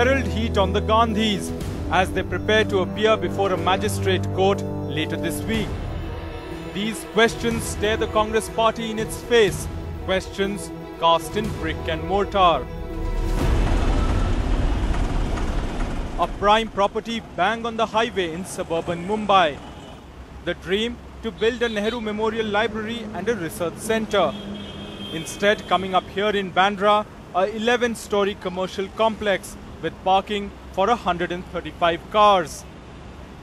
Herald heat on the Gandhis as they prepare to appear before a magistrate court later this week. These questions stare the Congress party in its face, questions cast in brick and mortar. A prime property bang on the highway in suburban Mumbai. The dream to build a Nehru Memorial Library and a research centre. Instead, coming up here in Bandra, a 11-story commercial complex with parking for 135 cars.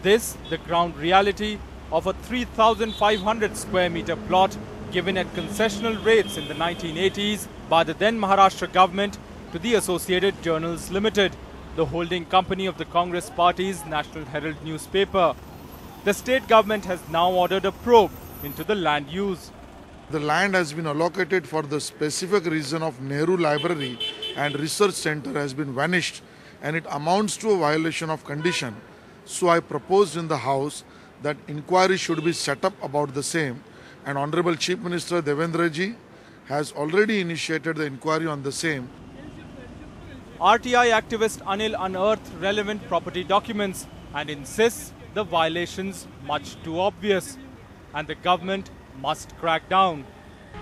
This, the ground reality of a 3,500 square metre plot given at concessional rates in the 1980s by the then Maharashtra government to the Associated Journals Limited, the holding company of the Congress Party's National Herald newspaper. The state government has now ordered a probe into the land use. The land has been allocated for the specific reason of Nehru Library and Research Center has been vanished, and it amounts to a violation of condition. So I proposed in the House that inquiry should be set up about the same, and Honorable Chief Minister Devendra Ji has already initiated the inquiry on the same. RTI activist Anil unearthed relevant property documents and insists the violations much too obvious, and the government must crack down.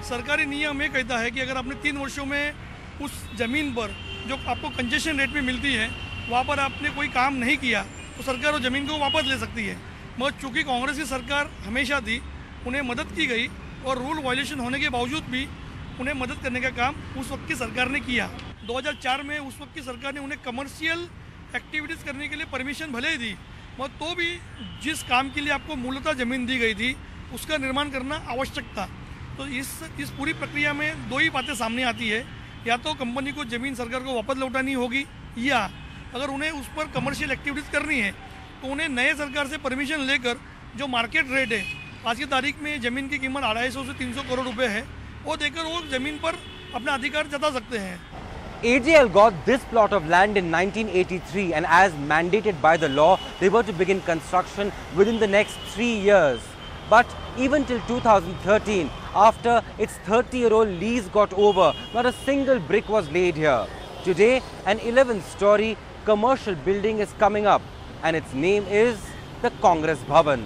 सरकारी नियम ये कहता है कि अगर आपने 3 वर्षों में उस जमीन पर जो आपको कंजेशन रेट में मिलती है वहाँ पर आपने कोई काम नहीं किया तो सरकार वो जमीन को वापस ले सकती है। मगर चूँकि कांग्रेस की सरकार हमेशा थी, उन्हें मदद की गई और रूल वायलेशन होने के बावजूद भी उन्हें मदद करने का काम उस वक्त की सरकार ने किया। 2004 में उस वक्त की सरकार ने उन्हें कमर्शियल एक्टिविटीज़ करने के लिए परमिशन भले ही दी, मगर तो भी जिस काम के लिए आपको मूलतः ज़मीन दी गई थी उसका निर्माण करना आवश्यक था। तो इस पूरी प्रक्रिया में दो ही बातें सामने आती है, या तो कंपनी को ज़मीन सरकार को वापस लौटानी होगी, या अगर उन्हें उस पर कमर्शियल एक्टिविटीज़ करनी है तो उन्हें नए सरकार से परमिशन लेकर जो मार्केट रेट है, आज की तारीख में ज़मीन की कीमत 250 से 300 करोड़ रुपए है, वो देकर वो ज़मीन पर अपना अधिकार जता सकते हैं। AJL got this plot of land in 1983, and as mandated by the law, they were to begin construction within the next 3 years. But even till 2013, after its 30-year-old lease got over, not a single brick was laid here. Today, an 11-story commercial building is coming up, and its name is the Congress Bhavan.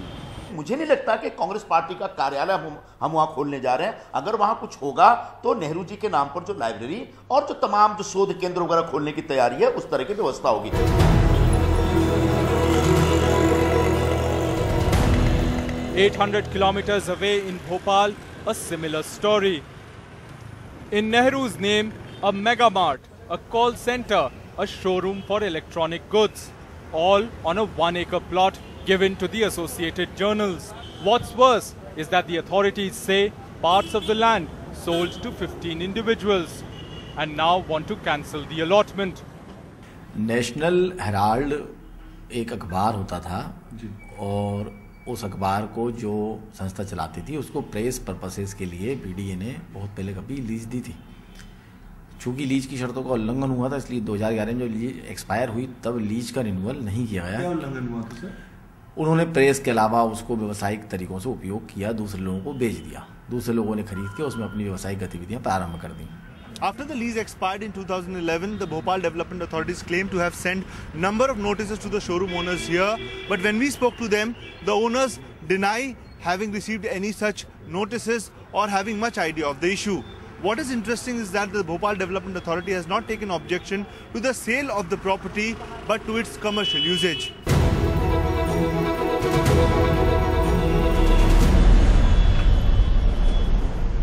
मुझे नहीं लगता कि Congress party का कार्यालय हम वहां खोलने जा रहे हैं। अगर वहां कुछ होगा तो नेहरू जी के नाम पर जो लाइब्रेरी और जो तमाम जो शोध केंद्र वगैरह खोलने की तैयारी है, उस तरह की व्यवस्था होगी। 800 kilometers away in Bhopal, a similar story. In Nehru's name, a mega mart, a call center, a showroom for electronic goods, all on a 1-acre plot given to the Associated Journals. What's worse is that the authorities say parts of the land sold to 15 individuals and now want to cancel the allotment. National Herald एक अखबार होता था और उस अखबार को जो संस्था चलाती थी उसको प्रेस पर्पसेस के लिए बीडीए ने बहुत पहले कभी लीज दी थी। चूंकि लीज की शर्तों का उल्लंघन हुआ था, इसलिए 2011 में जो लीज एक्सपायर हुई तब लीज का रिन्यूअल नहीं किया गया। क्या उल्लंघन हुआ था सर? उन्होंने प्रेस के अलावा उसको व्यावसायिक तरीकों से उपयोग किया, दूसरे लोगों को बेच दिया, दूसरे लोगों ने खरीद के उसमें अपनी व्यावसायिक गतिविधियां प्रारंभ कर दी। After the lease expired in 2011, the Bhopal Development Authorities claimed to have sent number of notices to the showroom owners here. But when we spoke to them, the owners deny having received any such notices or having much idea of the issue. What is interesting is that the Bhopal Development Authority has not taken objection to the sale of the property, but to its commercial usage.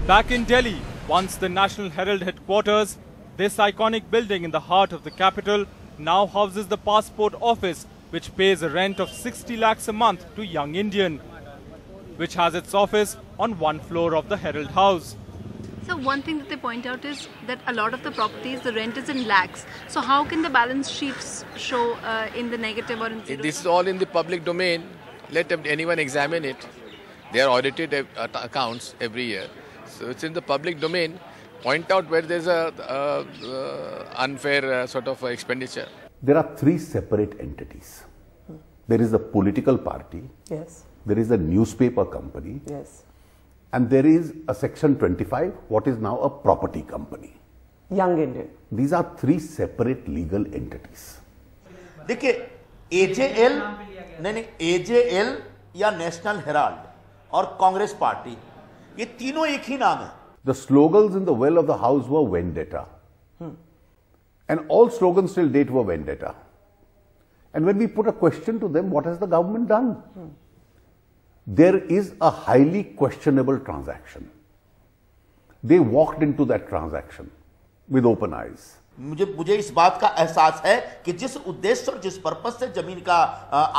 Back in Delhi, once the National Herald headquarters, this iconic building in the heart of the capital now houses the passport office, which pays a rent of 60 lakhs a month to Young Indian, which has its office on one floor of the Herald House. So one thing that they point out is that a lot of the properties, the rent is in lakhs. So how can the balance sheets show in the negative or in zero? This is all in the public domain. Let anyone examine it. They are audited accounts every year. So it's in the public domain. Point out where there's a unfair sort of expenditure. There are 3 separate entities. There is the political party. Yes. There is a newspaper company. Yes. And there is a Section 25, what is now a property company. Young Indian. These are 3 separate legal entities. देखिए AJL नहीं AJL या national Herald और Congress party, ये तीनों एक ही नाम है। The slogans in the well of the house were vendetta. And all slogans till date were vendetta. And when we put a question to them, what has the government done? There is a highly questionable transaction. They walked into that transaction with open eyes. मुझे इस बात का एहसास है कि जिस उद्देश्य और जिस पर्पस से जमीन का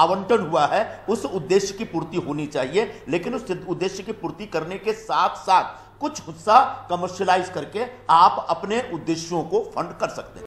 आवंटन हुआ है उस उद्देश्य की पूर्ति होनी चाहिए, लेकिन उस उद्देश्य की पूर्ति करने के साथ साथ कुछ हिस्सा कमर्शियलाइज करके आप अपने उद्देश्यों को फंड कर सकते हैं।